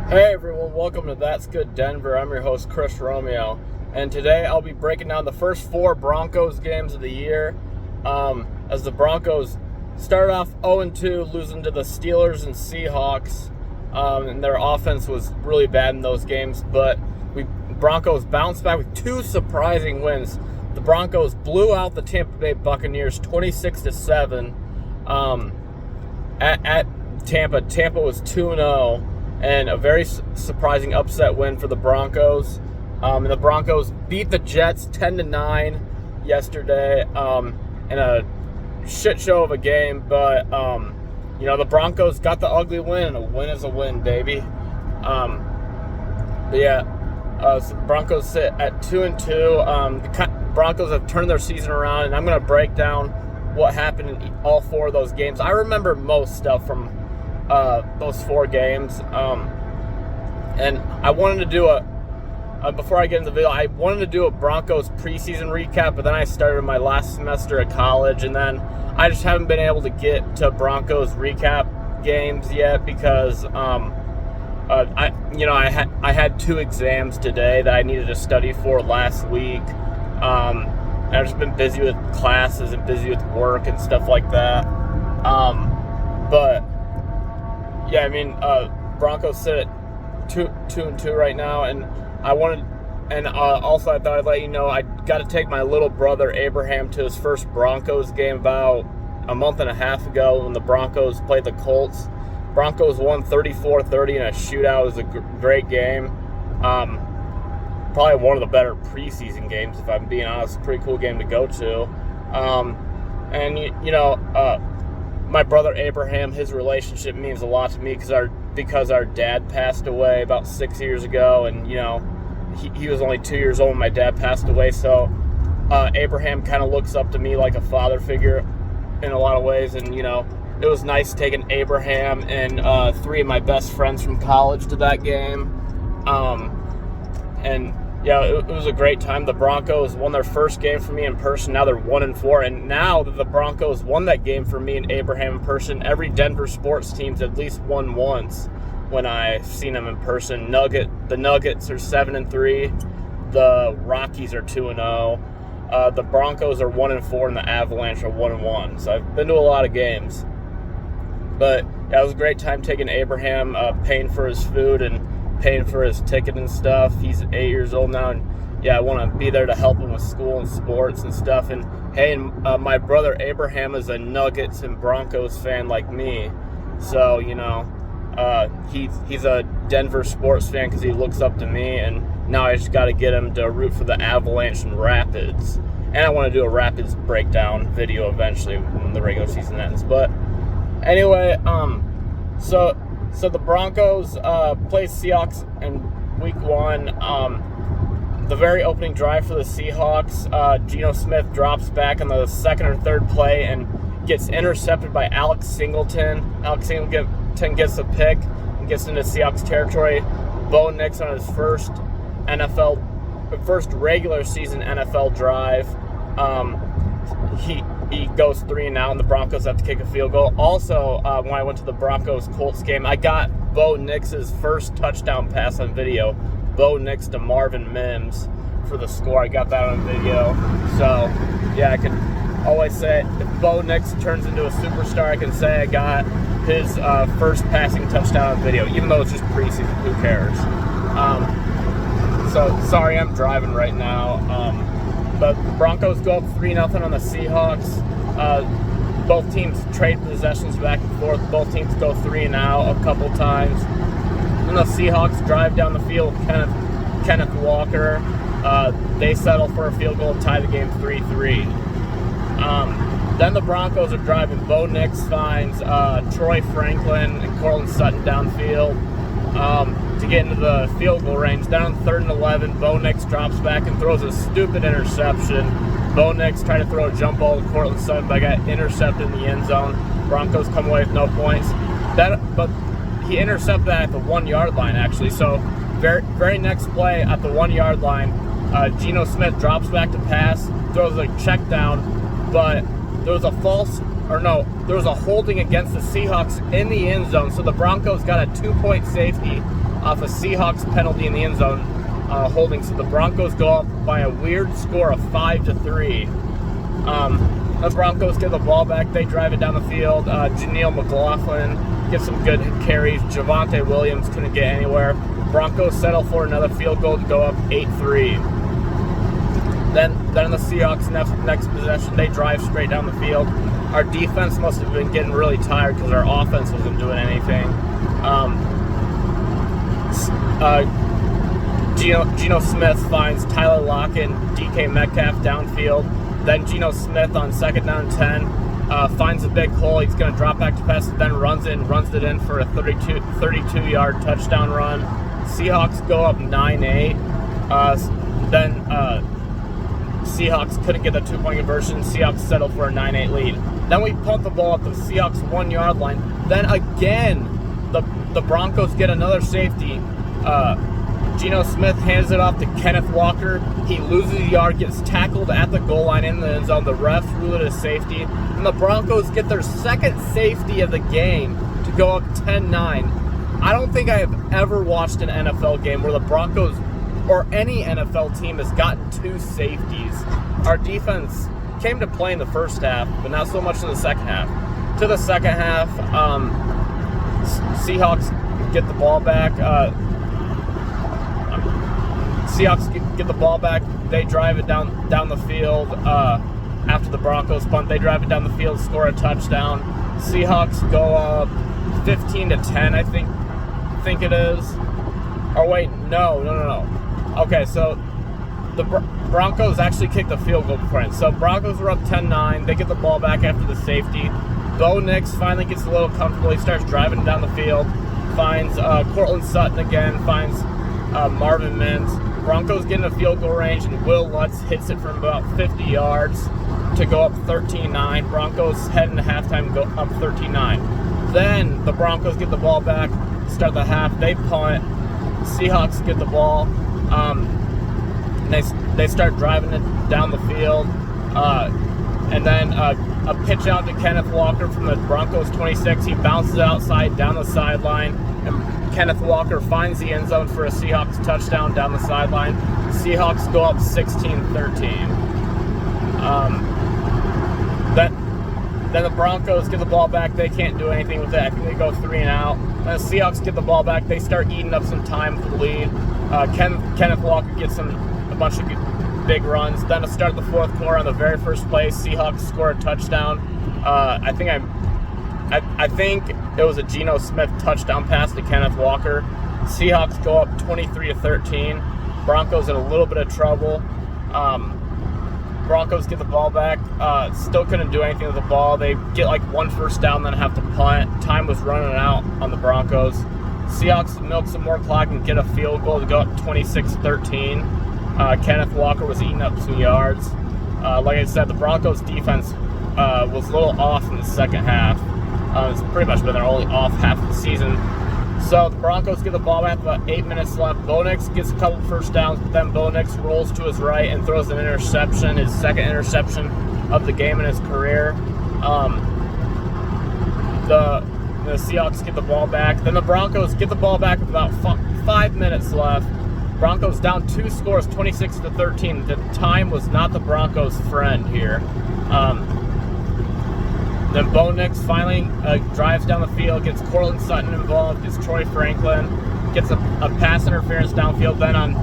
Hey everyone, welcome to That's Good Denver. I'm your host Chris Romeo, and today I'll be breaking down the first four Broncos games of the year. As the Broncos started off 0-2, losing to the Steelers and Seahawks, and their offense was really bad in those games. But Broncos bounced back with two surprising wins. The Broncos blew out the Tampa Bay Buccaneers 26-7 at Tampa. Tampa was 2-0. And a very surprising upset win for the Broncos. And the Broncos beat the Jets 10-9 yesterday in a shit show of a game. But, the Broncos got the ugly win, and a win is a win, baby. So the Broncos sit at 2-2. The Broncos have turned their season around, and I'm going to break down what happened in all four of those games. I remember most stuff from those four games, and I wanted to do before I get into the video, I wanted to do a Broncos preseason recap, but then I started my last semester at college, and then I just haven't been able to get to Broncos recap games yet because I had two exams today that I needed to study for last week. I've just been busy with classes and busy with work and stuff like that. Broncos sit at 2-2 right now, and also I thought I'd let you know I got to take my little brother Abraham to his first Broncos game about a month and a half ago when the Broncos played the Colts. Broncos won 34-30 in a shootout. It was a great game. Probably one of the better preseason games, if I'm being honest. Pretty cool game to go to. My brother Abraham, his relationship means a lot to me because our dad passed away about 6 years ago, and he was only 2 years old when my dad passed away. So Abraham kind of looks up to me like a father figure in a lot of ways, and it was nice taking Abraham and three of my best friends from college to that game. It was a great time. The Broncos won their first game for me in person. Now they're 1-4. And now that the Broncos won that game for me and Abraham in person, every Denver sports team's at least won once when I've seen them in person. The Nuggets are 7-3. The Rockies are 2-0. The Broncos are 1-4, and the Avalanche are 1-1. So I've been to a lot of games. But it was a great time taking Abraham, paying for his food and paying for his ticket and stuff. He's 8 years old now, and I want to be there to help him with school and sports and stuff. And my brother Abraham is a Nuggets and Broncos fan like me, so he's a Denver sports fan because he looks up to me. And now I just got to get him to root for the Avalanche and Rapids. And I want to do a Rapids breakdown video eventually when the regular season ends. But anyway, So the Broncos play Seahawks in Week 1. The very opening drive for the Seahawks, Geno Smith drops back on the second or third play and gets intercepted by Alex Singleton. Alex Singleton gets a pick and gets into Seahawks territory. Bo Nix on his first regular season NFL drive. He goes 3-and-out, and the Broncos have to kick a field goal. Also, when I went to the Broncos-Colts game, I got Bo Nix's first touchdown pass on video. Bo Nix to Marvin Mims for the score. I got that on video. So, I can always say if Bo Nix turns into a superstar, I can say I got his first passing touchdown on video, even though it's just preseason. Who cares? Sorry, I'm driving right now. But the Broncos go up 3-0 on the Seahawks. Both teams trade possessions back and forth. Both teams go 3-and-out a couple times. Then the Seahawks drive down the field. Kenneth Walker. They settle for a field goal and tie the game 3-3. Then the Broncos are driving. Bo Nix finds Troy Franklin and Cortland Sutton downfield to get into the field goal range. Down 3rd and 11, Bo Nix drops back and throws a stupid interception. Bo Nix tried to throw a jump ball to Cortland Sutton, but got intercepted in the end zone. Broncos come away with no points. But he intercepted that at the 1-yard line, actually. So very next play at the 1-yard line, Geno Smith drops back to pass, throws a check down, but there was a holding against the Seahawks in the end zone, so the Broncos got a 2-point safety off a Seahawks penalty in the end zone holding. So the Broncos go up by a weird score of 5-3. The Broncos get the ball back. They drive it down the field. Janelle McLaughlin gets some good carries. Javonte Williams couldn't get anywhere. Broncos settle for another field goal to go up 8-3. Then the Seahawks next possession, they drive straight down the field. Our defense must have been getting really tired because our offense wasn't doing anything. Geno Smith finds Tyler Lockett and DK Metcalf downfield. Then Geno Smith on 2nd down and 10 finds a big hole. He's going to drop back to pass, then runs it in for a 32-yard touchdown run. Seahawks go up 9-8. Then Seahawks couldn't get the 2-point conversion. Seahawks settle for a 9-8 lead. Then we punt the ball up to the Seahawks 1-yard line. Then again, the Broncos get another safety. Geno Smith hands it off to Kenneth Walker. He loses a yard, gets tackled at the goal line in the end zone. The ref ruled it a safety. And the Broncos get their second safety of the game to go up 10-9. I don't think I have ever watched an NFL game where the Broncos or any NFL team has gotten 2 safeties. Our defense came to play in the first half, but not so much in the second half. To the second half, Seahawks get the ball back. Seahawks get the ball back. They drive it down the field after the Broncos punt. They drive it down the field, score a touchdown. Seahawks go up 15-10, I think it is. Or wait, no. Okay, so the Broncos actually kicked the field goal before. So Broncos were up 10-9. They get the ball back after the safety. Bo Nix finally gets a little comfortable. He starts driving down the field. Finds Cortland Sutton again. Finds Marvin Mims. Broncos get in a field goal range, and Will Lutz hits it from about 50 yards to go up 13-9. Broncos head into halftime, go up 13-9. Then the Broncos get the ball back, start the half. They punt. Seahawks get the ball. They start driving it down the field. And then a pitch out to Kenneth Walker from the Broncos 26. He bounces outside down the sideline. And Kenneth Walker finds the end zone for a Seahawks touchdown down the sideline. Seahawks go up 16-13. Then the Broncos get the ball back. They can't do anything with it. I think they go 3 and out. Then the Seahawks get the ball back. They start eating up some time for the lead. Kenneth Walker gets a bunch of big runs. Then to start the fourth quarter on the very first play, Seahawks score a touchdown. I think it was a Geno Smith touchdown pass to Kenneth Walker. Seahawks go up 23-13. Broncos in a little bit of trouble. Broncos get the ball back. Still couldn't do anything with the ball. They get like 1 first down, then have to punt. Time was running out on the Broncos. Seahawks milk some more clock and get a field goal to go up 26-13. Kenneth Walker was eating up some yards. Like I said, the Broncos defense was a little off in the second half. It's pretty much been their only off half of the season. So the Broncos get the ball back, about 8 minutes left. Bo Nix gets a couple first downs, but then Bo Nix rolls to his right and throws an interception, his second interception of the game in his career. The Seahawks get the ball back. Then the Broncos get the ball back with about 5 minutes left. Broncos down 2 scores, 26-13. The time was not the Broncos' friend here. Then Bo Nix finally drives down the field, gets Cortland Sutton involved, gets Troy Franklin, gets a pass interference downfield. Then on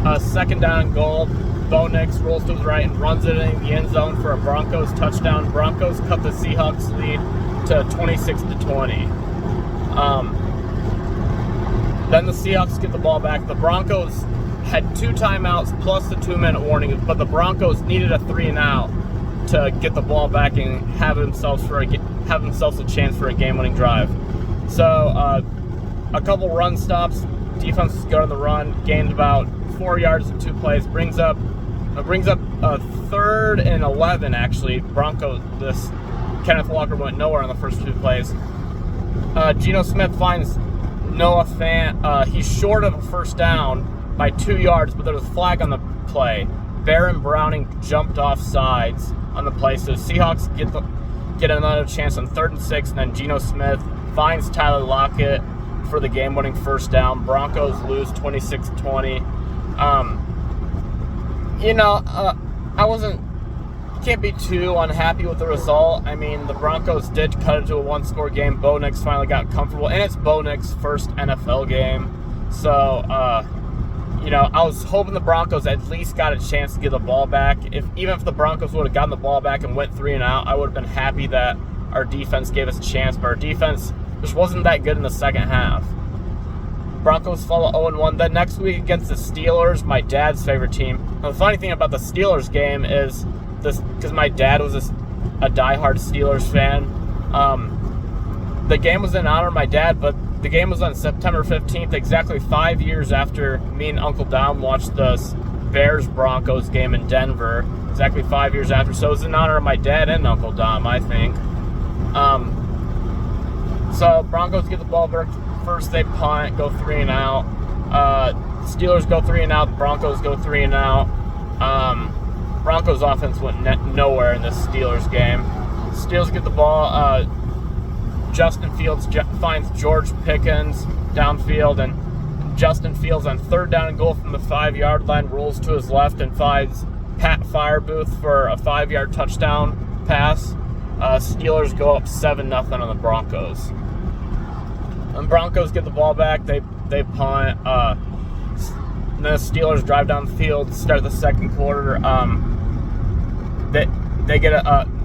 2nd down and goal, Bo Nix rolls to his right and runs it in the end zone for a Broncos touchdown. Broncos cut the Seahawks lead to 26-20. Then the Seahawks get the ball back. The Broncos had 2 timeouts plus the 2-minute warning, but the Broncos needed a 3 and out to get the ball back and have themselves a chance for a game-winning drive. So a couple run stops, defenses go to the run, gained about 4 yards in 2 plays, brings up a 3rd and 11 actually. Kenneth Walker went nowhere on the first 2 plays. Geno Smith finds Noah Fant. He's short of a first down by 2 yards, but there was a flag on the play. Baron Browning jumped off sides on the play, so Seahawks get another chance on 3rd and 6, and then Geno Smith finds Tyler Lockett for the game-winning first down. Broncos lose 26-20. Can't be too unhappy with the result. I mean, the Broncos did cut it to a one-score game. Bo Nix finally got comfortable, and it's Bo Nix's first NFL game. So, I was hoping the Broncos at least got a chance to get the ball back. Even if the Broncos would have gotten the ball back and went 3-and-out, I would have been happy that our defense gave us a chance, but our defense just wasn't that good in the second half. Broncos fall 0-1. Then next week against the Steelers, my dad's favorite team. Now, the funny thing about the Steelers game is this, because my dad was a diehard Steelers fan. The game was in honor of my dad, but the game was on September 15th, exactly 5 years after me and Uncle Dom watched the Bears-Broncos game in Denver. Exactly 5 years after. So it was in honor of my dad and Uncle Dom, I think. So Broncos get the ball back. First they punt, go 3-and-out. Steelers go 3-and-out. Broncos go 3-and-out. Broncos offense went nowhere in this Steelers game. Steelers get the ball. Justin Fields finds George Pickens downfield, and Justin Fields on 3rd down and goal from the 5-yard line rolls to his left and finds Pat Firebooth for a 5-yard touchdown pass. Steelers go up 7-0 on the Broncos. And Broncos get the ball back. They punt. And then the Steelers drive down the field, start the second quarter. The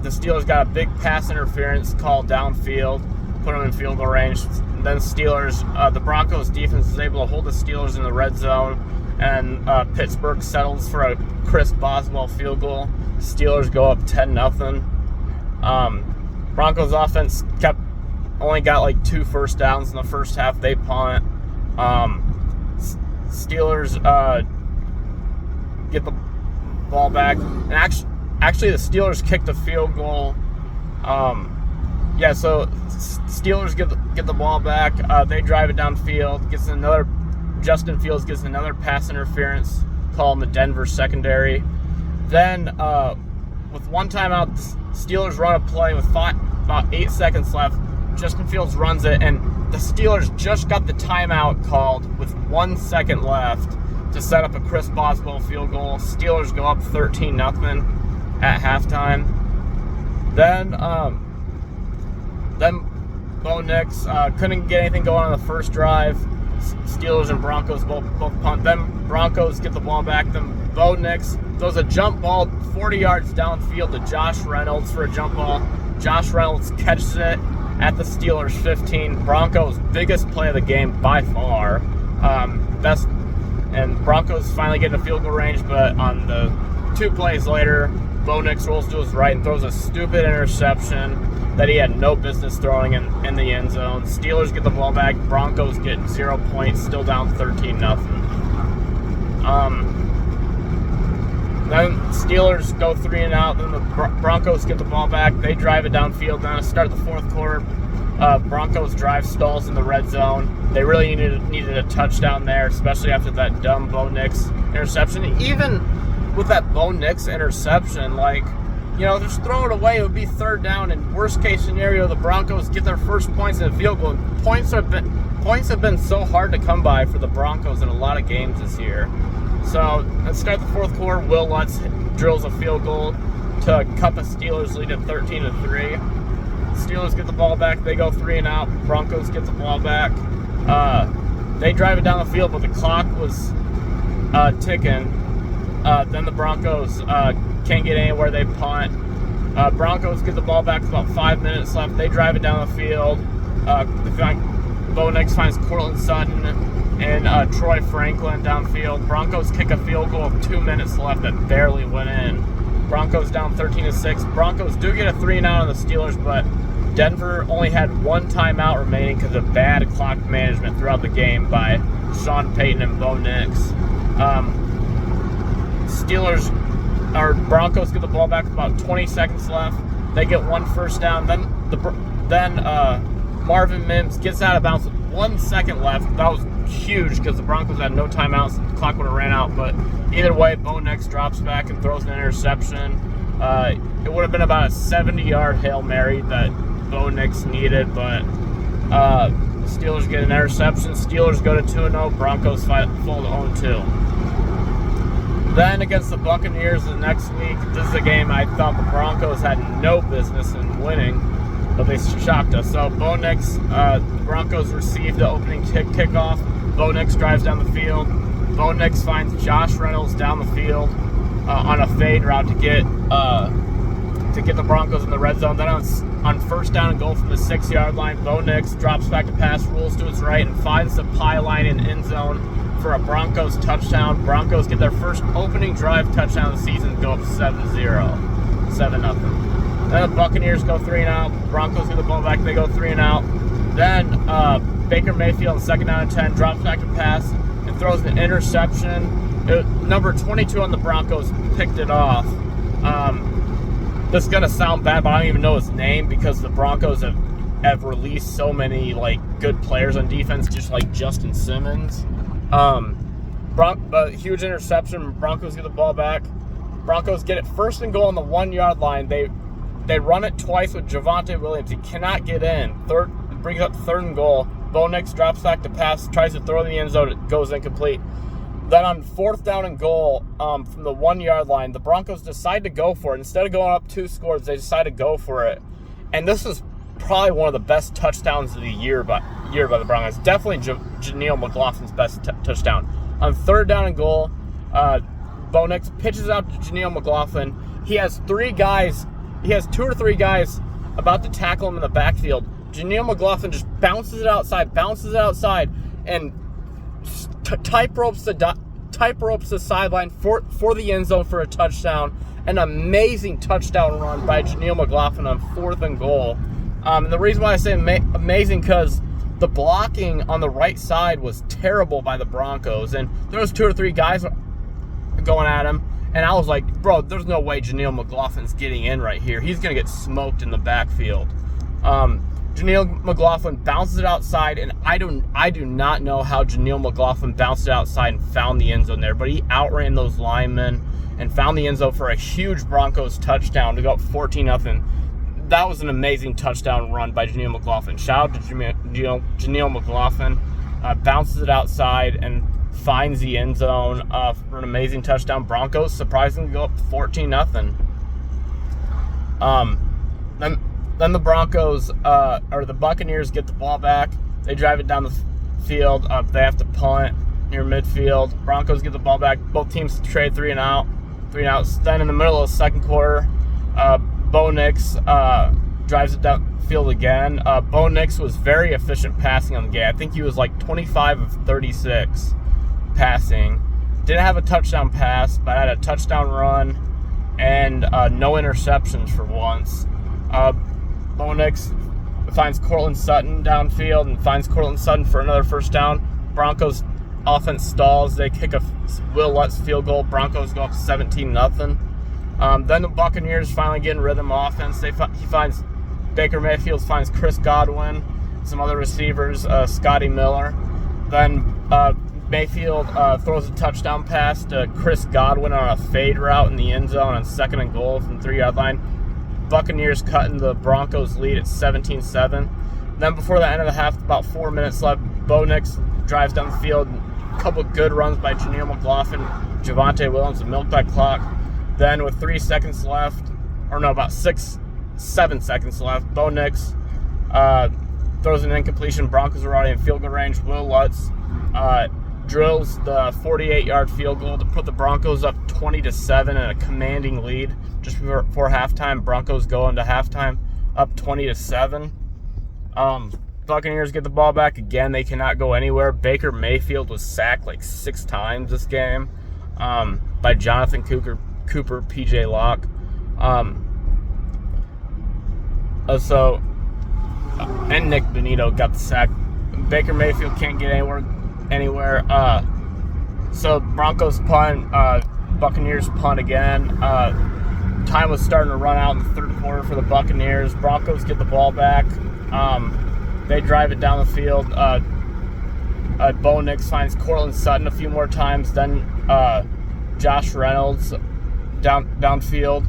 Steelers got a big pass interference call downfield, put them in field goal range. And then the Broncos defense is able to hold the Steelers in the red zone, and Pittsburgh settles for a Chris Boswell field goal. Steelers go up 10-0. Broncos offense only got like 2 first downs in the first half. They punt. Steelers get the ball back, and actually the Steelers kicked a field goal. So Steelers get the ball back. They drive it downfield. Justin Fields gets another pass interference call in the Denver secondary. Then with one timeout, the Steelers run a play with about 8 seconds left. Justin Fields runs it, and the Steelers just got the timeout called with 1 second left to set up a Chris Boswell field goal. Steelers go up 13-0 at halftime. Then Bo Nix couldn't get anything going on the first drive. Steelers and Broncos both punt. Then Broncos get the ball back. Then Bo Nix throws a jump ball 40 yards downfield to Josh Reynolds for a jump ball. Josh Reynolds catches it at the Steelers 15. Broncos' biggest play of the game by far. And Broncos finally get in a field goal range, but on the 2 plays later, Bo Nix rolls to his right and throws a stupid interception that he had no business throwing in the end zone. Steelers get the ball back. Broncos get 0 points, still down 13-0. Then Steelers go 3-and-out. Then the Broncos get the ball back. They drive it downfield. Then to start the fourth quarter, Broncos drive stalls in the red zone. They really needed a touchdown there, especially after that dumb Bo Nix interception. Even with that Bo Nix interception, just throw it away. It would be 3rd down. And worst case scenario, the Broncos get their first points in the field goal. Points have been so hard to come by for the Broncos in a lot of games this year. So let's start the fourth quarter. Will Lutz drills a field goal to cut the Steelers lead at 13-3. Steelers get the ball back. They go 3-and-out. Broncos get the ball back. They drive it down the field, but the clock was ticking. Then the Broncos can't get anywhere. They punt. Broncos get the ball back with about 5 minutes left. They drive it down the field. Bo Nix finds Cortland Sutton and Troy Franklin downfield. Broncos kick a field goal with 2 minutes left that barely went in. Broncos down 13-6. Broncos do get a 3-and-out on the Steelers, but Denver only had 1 timeout remaining because of bad clock management throughout the game by Sean Payton and Bo Nix. Broncos get the ball back with about 20 seconds left. They get 1 first down. Then Marvin Mims gets out of bounds with 1 second left. That was huge because the Broncos had no timeouts. The clock would have ran out. But either way, Bo Nix drops back and throws an interception. It would have been about a 70-yard Hail Mary that Bo Nix needed, but The Steelers get an interception. Steelers go to 2-0. Broncos fall to 0-2. Then against the Buccaneers the next week, this is a game I thought the Broncos had no business in winning, but they shocked us. So Bo Nix, the Broncos received the opening kickoff. Bo Nix drives down the field. Bo Nix finds Josh Reynolds down the field on a fade route to get the Broncos in the red zone. Then on first down and goal from the 6-yard line, Bo Nix drops back to pass, rolls to his right, and finds the pylon in end zone for a Broncos touchdown. Broncos get their first opening drive touchdown of the season, go up 7-0. 7-0. Then the Buccaneers go 3-and-out. Broncos get the ball back, they go 3-and-out. Then Baker Mayfield on second down and 10 drops back to pass and throws an interception. Number 22 on the Broncos picked it off. This is going to sound bad, but I don't even know his name because the Broncos have released so many good players on defense, just like Justin Simmons. Huge interception. Broncos get the ball back. Broncos get it first and goal on the 1-yard line. They run it twice with Javonte Williams. He cannot get in. Brings up third and goal. Bo Nix drops back to pass, tries to throw in the end zone. It goes incomplete. Then on fourth down and goal from the 1-yard line, the Broncos decide to go for it. Instead of going up 2 scores, they decide to go for it. And this is probably one of the best touchdowns of the year by the Broncos. Definitely Janelle McLaughlin's best touchdown. On third down and goal, Bo Nix pitches out to Janelle McLaughlin. He has 2 or 3 guys about to tackle him in the backfield. Janelle McLaughlin just bounces it outside, and tight ropes the sideline for the end zone for a touchdown. An amazing touchdown run by Janelle McLaughlin on fourth and goal. And the reason why I say amazing because the blocking on the right side was terrible by the Broncos, and there was 2 or 3 guys going at him, and I was like, bro, there's no way Janelle McLaughlin's getting in right here. He's going to get smoked in the backfield. Janelle McLaughlin bounces it outside, and I do not know how Janelle McLaughlin bounced it outside and found the end zone there, but he outran those linemen and found the end zone for a huge Broncos touchdown to go up 14-0. That was an amazing touchdown run by Janelle McLaughlin. Shout out to Janelle McLaughlin. Bounces it outside and finds the end zone for an amazing touchdown. Broncos surprisingly go up 14-0. Then the Broncos, or the Buccaneers, get the ball back. They drive it down the field. They have to punt near midfield. Broncos get the ball back. Both teams trade 3-and-out. Then in the middle of the second quarter, Bo Nix drives it down field again. Bo Nix was very efficient passing on the game. I think he was 25 of 36 passing. Didn't have a touchdown pass, but had a touchdown run and no interceptions for once. Bo Nix finds Courtland Sutton downfield and finds Courtland Sutton for another first down. Broncos offense stalls. They kick a Will Lutz field goal. Broncos go up 17-0. Then the Buccaneers finally get in rhythm offense. Baker Mayfield finds Chris Godwin, some other receivers, Scotty Miller. Then Mayfield throws a touchdown pass to Chris Godwin on a fade route in the end zone on second and goal from the 3-yard line. Buccaneers cutting the Broncos lead at 17-7. Then before the end of the half, about 4 minutes left, Bo Nix drives down the field. A couple of good runs by Janelle McLaughlin, Javonte Williams, and milk that clock. Then with 3 seconds left, about 7 seconds left, Bo Nix throws an incompletion. Broncos are already in field goal range. Will Lutz drills the 48-yard field goal to put the Broncos up 20-7 in a commanding lead. Just before halftime, Broncos go into halftime up 20-7. Buccaneers get the ball back again. They cannot go anywhere. Baker Mayfield was sacked 6 times this game by Jonathan Cooper, PJ Locke. And Nick Benito got the sack. Baker Mayfield can't get anywhere. So Broncos punt, Buccaneers punt again. Time was starting to run out in the third quarter for the Buccaneers. Broncos get the ball back. They drive it down the field. Bo Nix finds Courtland Sutton a few more times. Then Josh Reynolds downfield.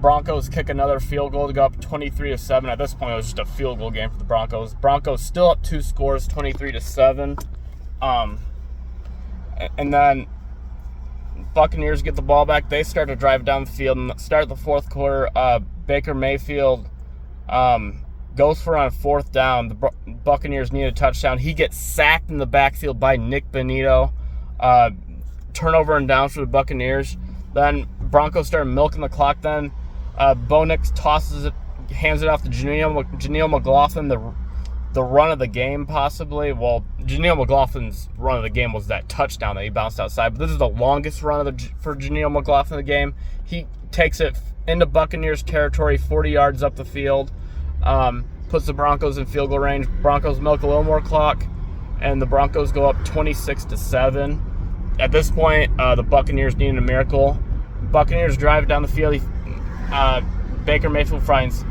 Broncos kick another field goal to go up 23-7. At this point, it was just a field goal game for the Broncos. Broncos still up 2 scores, 23-7. And then Buccaneers get the ball back. They start to drive down the field and start the fourth quarter. Baker Mayfield goes for on 4th down. The Buccaneers need a touchdown. He gets sacked in the backfield by Nick Bonito. Turnover and downs for the Buccaneers. Then Broncos start milking the clock. Then Bo Nix tosses it, hands it off to Janelle McLaughlin, the run of the game possibly. Well, Janelle McLaughlin's run of the game was that touchdown that he bounced outside, but this is the longest run for Janelle McLaughlin in the game. He takes it into Buccaneers territory, 40 yards up the field, puts the Broncos in field goal range. Broncos milk a little more clock, and the Broncos go up 26-7. At this point, the Buccaneers needed a miracle. Buccaneers drive down the field. Baker Mayfield finds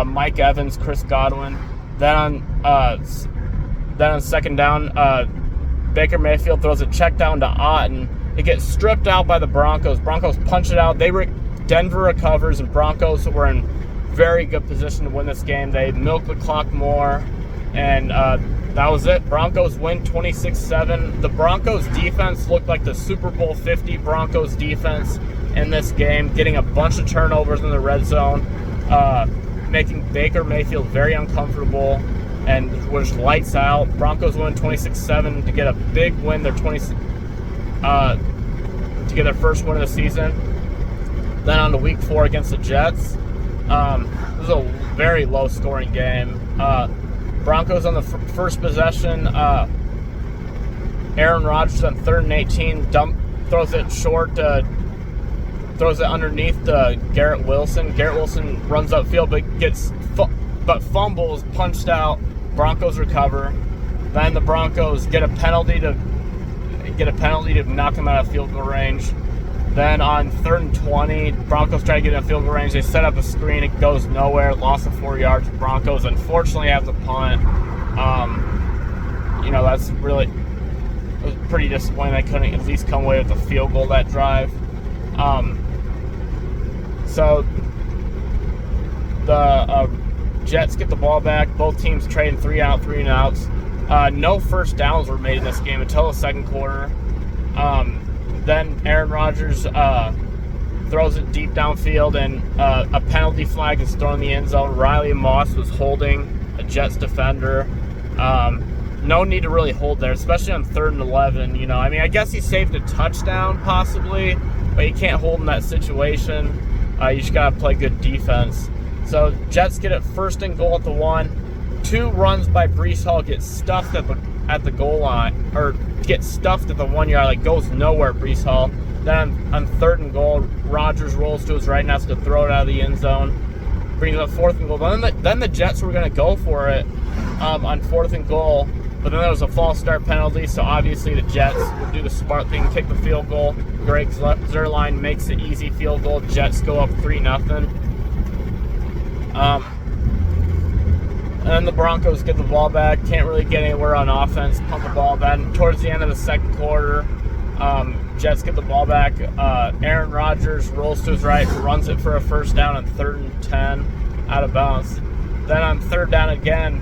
Mike Evans, Chris Godwin. Then on 2nd down, Baker Mayfield throws a check down to Otten. It gets stripped out by the Broncos. Broncos punch it out. Denver recovers, and Broncos were in very good position to win this game. They milk the clock more, and that was it. Broncos win 26-7. The Broncos defense looked like the Super Bowl 50 Broncos defense in this game, getting a bunch of turnovers in the red zone, making Baker Mayfield very uncomfortable, and was lights out. Broncos win 26-7 to get a big win. To get their first win of the season. Then on to Week 4 against the Jets. This was a very low-scoring game. Broncos on the first possession. Aaron Rodgers on 3rd and 18 throws it short. Throws it underneath to Garrett Wilson. Garrett Wilson runs upfield, but fumbles, punched out. Broncos recover. Then the Broncos get a penalty to knock them out of field goal range. Then on 3rd and 20, Broncos try to get in field goal range. They set up a screen. It goes nowhere. Loss of 4 yards. Broncos unfortunately have the punt. That's really, it was pretty disappointing. They couldn't at least come away with a field goal that drive. So the Jets get the ball back. Both teams trading 3 and outs. No first downs were made in this game until the second quarter. Then Aaron Rodgers throws it deep downfield, and a penalty flag is thrown in the end zone. Riley Moss was holding a Jets defender. No need to really hold there, especially on 3rd and 11. I guess he saved a touchdown possibly, but you can't hold in that situation. You just got to play good defense. So Jets get it 1st and goal at the 1. 2 runs by Breece Hall get stuffed at the goal line, or get stuffed at the 1 yard, goes nowhere, Breece Hall. Then on 3rd and goal, Rodgers rolls to his right and has to throw it out of the end zone. Brings up 4th and goal. Then the Jets were going to go for it on 4th and goal, but then there was a false start penalty, so obviously the Jets would do the smart thing, kick the field goal. Greg Zuerlein makes the easy field goal. Jets go up 3-0. And then the Broncos get the ball back. Can't really get anywhere on offense. Punt the ball. Then towards the end of the second quarter, Jets get the ball back. Aaron Rodgers rolls to his right, runs it for a first down on 3rd and 10 out of bounds. Then on 3rd down again,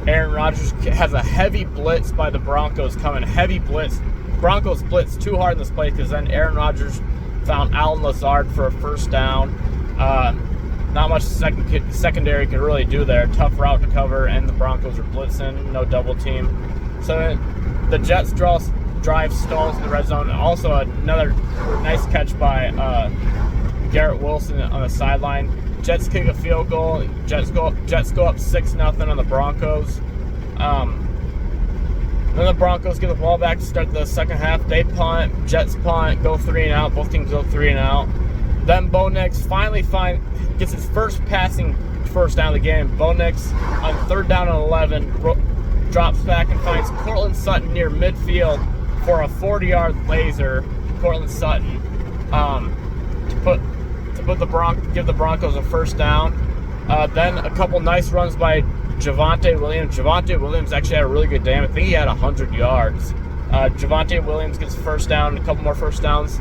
Aaron Rodgers has a heavy blitz by the Broncos coming. Heavy blitz. Broncos blitz too hard in this play because then Aaron Rodgers found Allen Lazard for a first down. Not much secondary could really do there. Tough route to cover, and the Broncos are blitzing. No double team. So the Jets drive stalls in the red zone. And also another nice catch by Garrett Wilson on the sideline. Jets kick a field goal. Jets go up 6-0 on the Broncos. Then the Broncos get the ball back to start the second half. They punt. Jets punt. Go 3 and out. Both teams go 3 and out. Then Bo Nix finally gets his first passing first down of the game. Bo Nix on 3rd down and 11 drops back and finds Cortland Sutton near midfield for a 40-yard laser. Cortland Sutton give the Broncos a first down. Then a couple nice runs by Javonte Williams. Javonte Williams actually had a really good day. I think he had 100 yards. Javonte Williams gets a first down, a couple more first downs.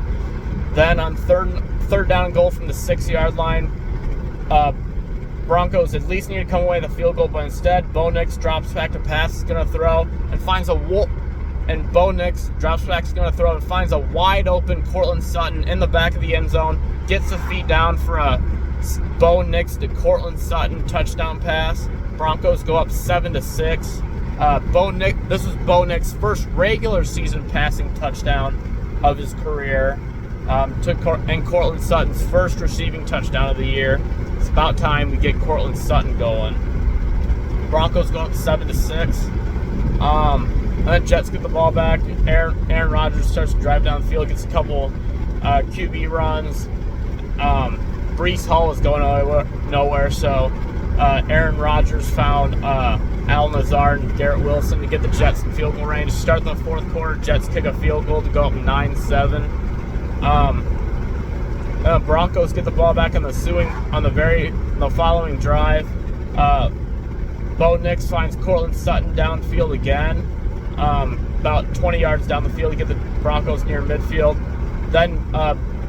Then on third down and goal from the 6-yard line, Broncos at least need to come away with a field goal, but instead, Bo Nix drops back to pass, is going to throw, and finds Bo Nix drops back, is going to throw, and finds a wide open Cortland Sutton in the back of the end zone, gets the feet down for a Bo Nix to Cortland Sutton touchdown pass. Broncos go up 7-6. This was Bo Nix's first regular season passing touchdown of his career. And Cortland Sutton's first receiving touchdown of the year. It's about time we get Cortland Sutton going. Broncos go up 7-6. And then Jets get the ball back. Aaron Rodgers starts to drive down the field, gets a couple QB runs. Breece Hall is going nowhere, so Aaron Rodgers found Al Nazar and Garrett Wilson to get the Jets in field goal range. Start the fourth quarter, Jets kick a field goal to go up 9-7. Broncos get the ball back on the following drive. Bo Nix finds Cortland Sutton downfield again, about 20 yards down the field to get the Broncos near midfield. Then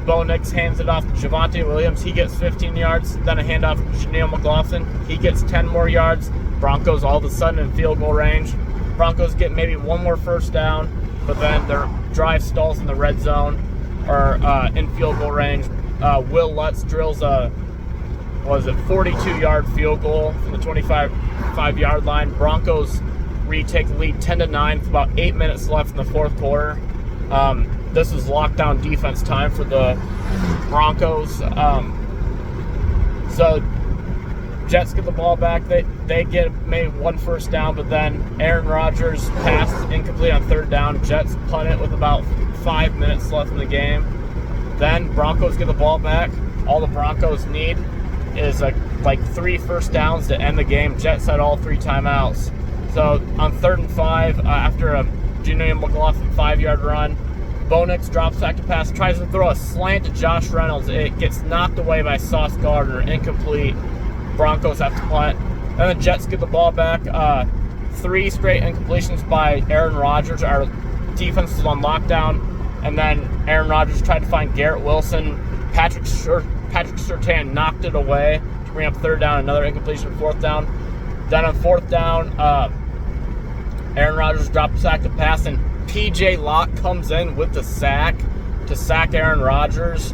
Bo Nix hands it off to Javonte Williams. He gets 15 yards. Then a handoff to Janelle McLaughlin. He gets 10 more yards. Broncos all of a sudden in field goal range. Broncos get maybe one more first down, but then their drive stalls in the red zone or in field goal range. Will Lutz drills a 42-yard field goal from the 25-yard line. Broncos retake the lead 10-9 with about 8 minutes left in the fourth quarter. This is lockdown defense time for the Broncos. So Jets get the ball back. They get maybe one first down, but then Aaron Rodgers passes incomplete on third down. Jets punt it with about 5 minutes left in the game. Then Broncos get the ball back. All the Broncos need is like 3 first downs to end the game. Jets had all 3 timeouts. So on 3rd and 5, after a Janelle McLaughlin 5-yard run, Bo Nix drops back to pass, tries to throw a slant to Josh Reynolds. It gets knocked away by Sauce Gardner, incomplete. Broncos have to punt. And the Jets get the ball back. 3 straight incompletions by Aaron Rodgers. Our defense is on lockdown. And then Aaron Rodgers tried to find Garrett Wilson. Patrick Surtain knocked it away to bring up 3rd down. Another incompletion, 4th down. Then on 4th down, Aaron Rodgers drops back to pass, and P.J. Locke comes in with the sack to sack Aaron Rodgers.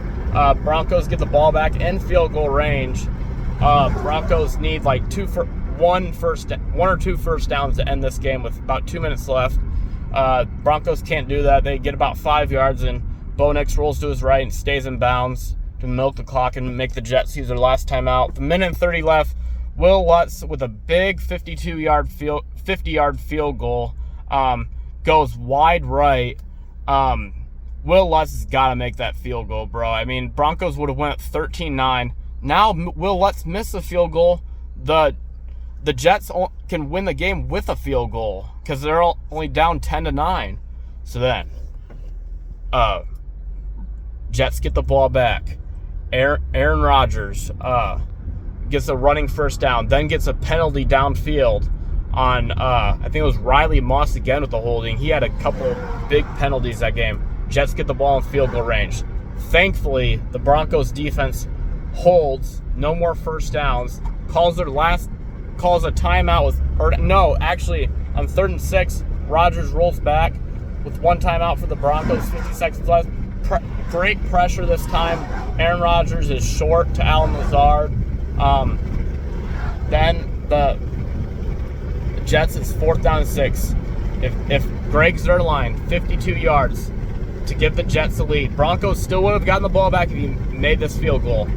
Broncos get the ball back in field goal range. Broncos need like one or two first downs to end this game with about 2 minutes left. Broncos can't do that. They get about 5 yards, and Bo Nix rolls to his right and stays in bounds to milk the clock and make the Jets use their last timeout. With 1:30 left, Will Lutz with a big 50-yard field goal goes wide right. Will Lutz has got to make that field goal, bro. I mean, Broncos would have went 13-9. Now Will Lutz missed the field goal. The Jets can win the game with a field goal because they're only down 10-9. So then, Jets get the ball back. Aaron Rodgers gets a running first down, then gets a penalty downfield on, I think it was Riley Moss again with the holding. He had a couple big penalties that game. Jets get the ball in field goal range. Thankfully, the Broncos defense holds, no more first downs, calls a timeout on 3rd and 6, Rodgers rolls back with one timeout for the Broncos, 50 seconds left. Great pressure this time. Aaron Rodgers is short to Al Nazar. Then the Jets, it's 4th down and 6. If Greg Zuerlein, 52 yards to give the Jets the lead. Broncos still would have gotten the ball back if he made this field goal.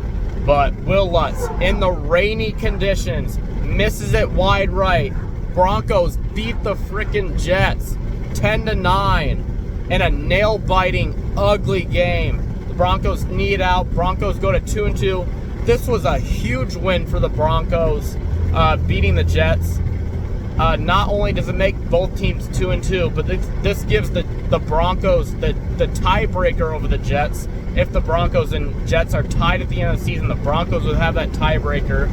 But Will Lutz, in the rainy conditions, misses it wide right. Broncos beat the freaking Jets 10-9 in a nail-biting, ugly game. The Broncos need out. Broncos go to 2-2. This was a huge win for the Broncos, beating the Jets. Not only does it make both teams 2-2, but this gives the Broncos the tiebreaker over the Jets. If the Broncos and Jets are tied at the end of the season, the Broncos would have that tiebreaker.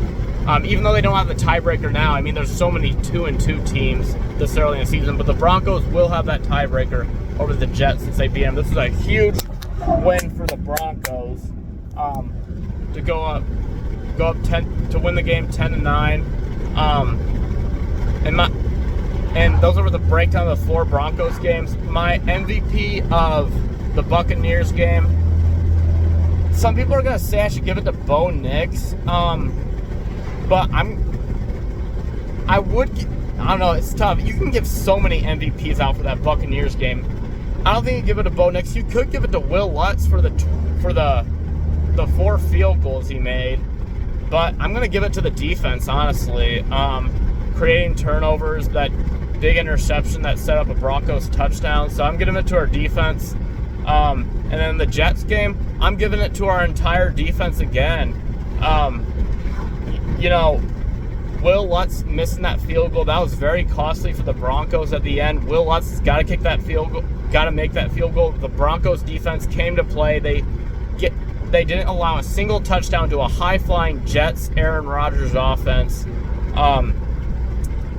Even though they don't have the tiebreaker now, I mean, there's so many 2-2 teams this early in the season, but the Broncos will have that tiebreaker over the Jets since they beat them. This is a huge win for the Broncos to go go up 10 to win the game 10-9. And those were the breakdown of the 4 Broncos games. My MVP of the Buccaneers game, some people are gonna say I should give it to Bo Nix, but I don't know, it's tough. You can give so many MVPs out for that Buccaneers game. I don't think you give it to Bo Nix. You could give it to Will Lutz for the 4 field goals he made, but I'm gonna give it to the defense, honestly. Creating turnovers, that big interception that set up a Broncos touchdown. So I'm giving it to our defense. And then the Jets game, I'm giving it to our entire defense again. Will Lutz missing that field goal, that was very costly for the Broncos at the end. Will Lutz has got to kick that field goal, got to make that field goal. The Broncos defense came to play. They didn't allow a single touchdown to a high-flying Jets Aaron Rodgers offense.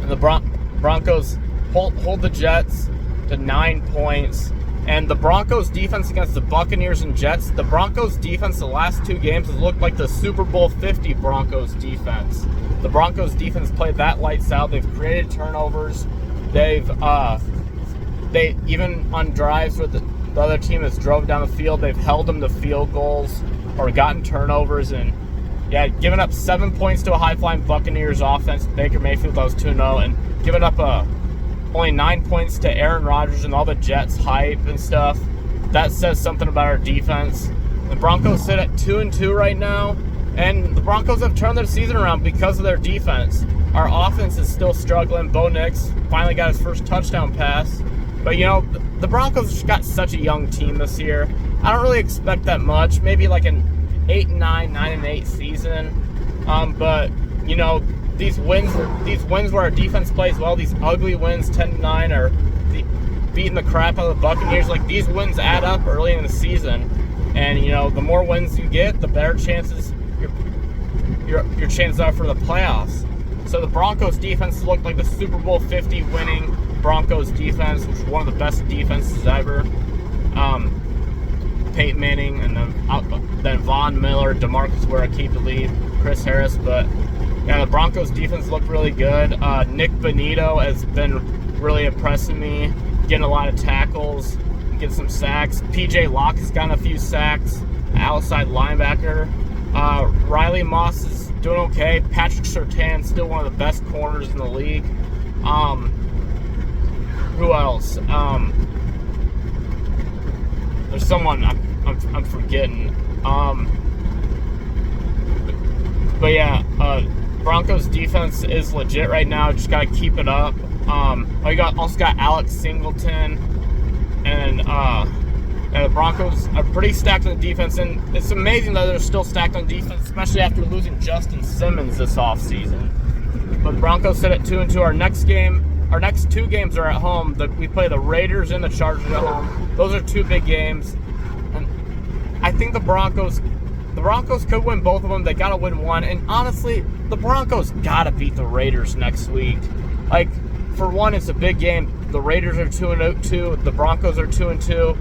The Broncos hold the Jets to 9 points. And the Broncos defense against the Buccaneers and Jets, the Broncos defense the last 2 games has looked like the Super Bowl 50 Broncos defense. The Broncos defense played that lights out. They've created turnovers. They even on drives where the other team has drove down the field, they've held them to field goals or gotten turnovers, and giving up 7 points to a high-flying Buccaneers offense. Baker Mayfield, that was 2-0, and giving up only 9 points to Aaron Rodgers and all the Jets hype and stuff. That says something about our defense. The Broncos sit at 2-2 right now, and the Broncos have turned their season around because of their defense. Our offense is still struggling. Bo Nix finally got his first touchdown pass. But, the Broncos just got such a young team this year. I don't really expect that much. Maybe like an 8-9, 9-8 season. But, these wins where our defense plays well, these ugly wins, 10-9, or beating the crap out of the Buccaneers, like these wins add up early in the season. And, the more wins you get, the better chances your chances are for the playoffs. So the Broncos defense looked like the Super Bowl 50 winning Broncos defense, which is one of the best defenses ever. Peyton Manning, and then Von Miller, DeMarcus Ware keep the lead, Chris Harris. But the Broncos defense looked really good. Nick Bonito has been really impressing me, getting a lot of tackles, getting some sacks. PJ Locke has gotten a few sacks, outside linebacker. Riley Moss is doing okay. Patrick Surtain, still one of the best corners in the league. Who else? There's someone I'm forgetting. Broncos defense is legit right now. Just gotta keep it up. Also got Alex Singleton, and the Broncos are pretty stacked on defense, and it's amazing that they're still stacked on defense, especially after losing Justin Simmons this offseason. But the Broncos sit at 2-2. Our next 2 games are at home. We play the Raiders and the Chargers at home. Those are 2 big games. And I think the Broncos could win both of them. They got to win one. And honestly, the Broncos got to beat the Raiders next week. Like, for one, it's a big game. The Raiders are 2-2. The Broncos are 2-2.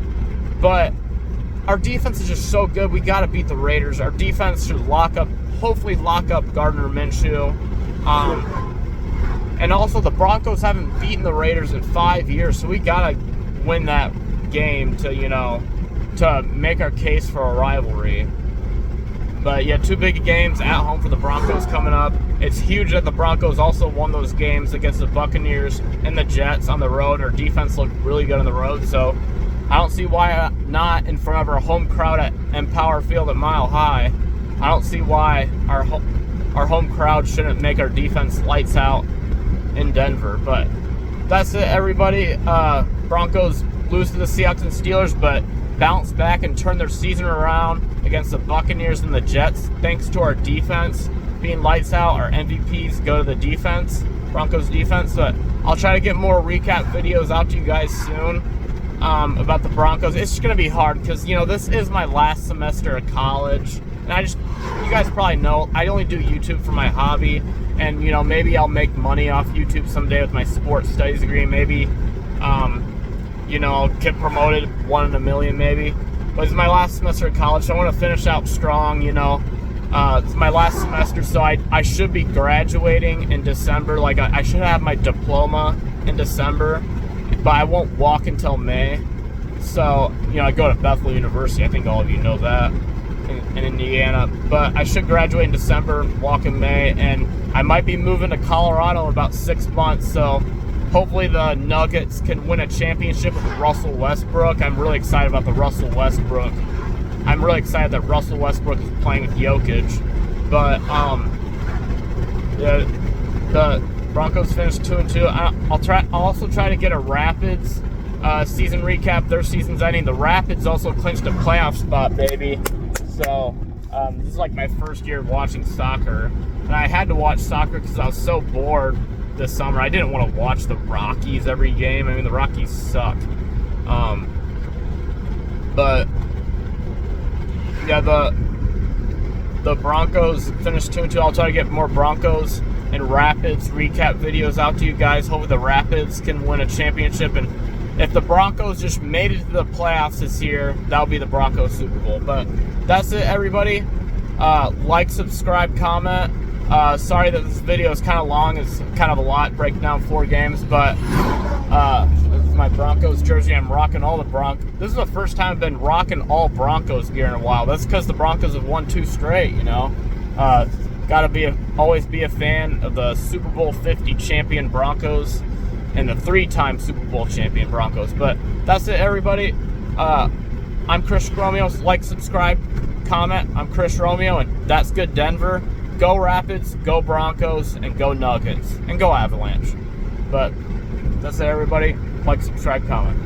But our defense is just so good. We got to beat the Raiders. Our defense should hopefully lock up Gardner Minshew. And also, the Broncos haven't beaten the Raiders in 5 years, so we got to win that game to make our case for a rivalry. But, 2 big games at home for the Broncos coming up. It's huge that the Broncos also won those games against the Buccaneers and the Jets on the road. Our defense looked really good on the road, so I don't see why not in front of our home crowd at Empower Field at Mile High. I don't see why our home crowd shouldn't make our defense lights out in Denver. But that's it, everybody. Broncos lose to the Seahawks and Steelers, but bounce back and turn their season around against the Buccaneers and the Jets thanks to our defense being lights out. Our MVPs go to the defense, Broncos defense. But I'll try to get more recap videos out to you guys soon about the Broncos. It's just going to be hard because, this is my last semester of college. And you guys probably know, I only do YouTube for my hobby. And, maybe I'll make money off YouTube someday with my sports studies degree. Maybe, I'll get promoted 1 in a million maybe. But it's my last semester of college, so I want to finish out strong, It's my last semester, so I should be graduating in December. Like, I should have my diploma in December, but I won't walk until May. So, I go to Bethel University. I think all of you know that, in Indiana. But I should graduate in December, walk in May, and I might be moving to Colorado in about 6 months. So hopefully the Nuggets can win a championship with Russell Westbrook. I'm really excited about the Russell Westbrook. I'm really excited that Russell Westbrook is playing with Jokic. But the Broncos finished 2-2. I'll also try to get a Rapids season recap. Their season's ending. The Rapids also clinched a playoff spot, baby. So this is like my first year watching soccer. And I had to watch soccer because I was so bored this summer. I didn't want to watch the Rockies every game. I mean, the Rockies suck. But yeah, the Broncos finished 2-2. I'll try to get more Broncos and Rapids recap videos out to you guys. Hopefully the Rapids can win a championship. And if the Broncos just made it to the playoffs this year, that'll be the Broncos Super Bowl. But that's it, everybody. Like, subscribe, comment. Sorry that this video is kind of long. It's kind of a lot, breaking down 4 games. But this is my Broncos jersey. I'm rocking all the Broncos. This is the first time I've been rocking all Broncos gear in a while. That's because the Broncos have won 2 straight, Gotta always be a fan of the Super Bowl 50 champion Broncos and the 3-time Super Bowl champion Broncos. But that's it, everybody. I'm Chris Romeo. Like, subscribe, comment. I'm Chris Romeo, and that's good, Denver. Go Rapids, go Broncos, and go Nuggets, and go Avalanche. But that's it, everybody. Like, subscribe, comment.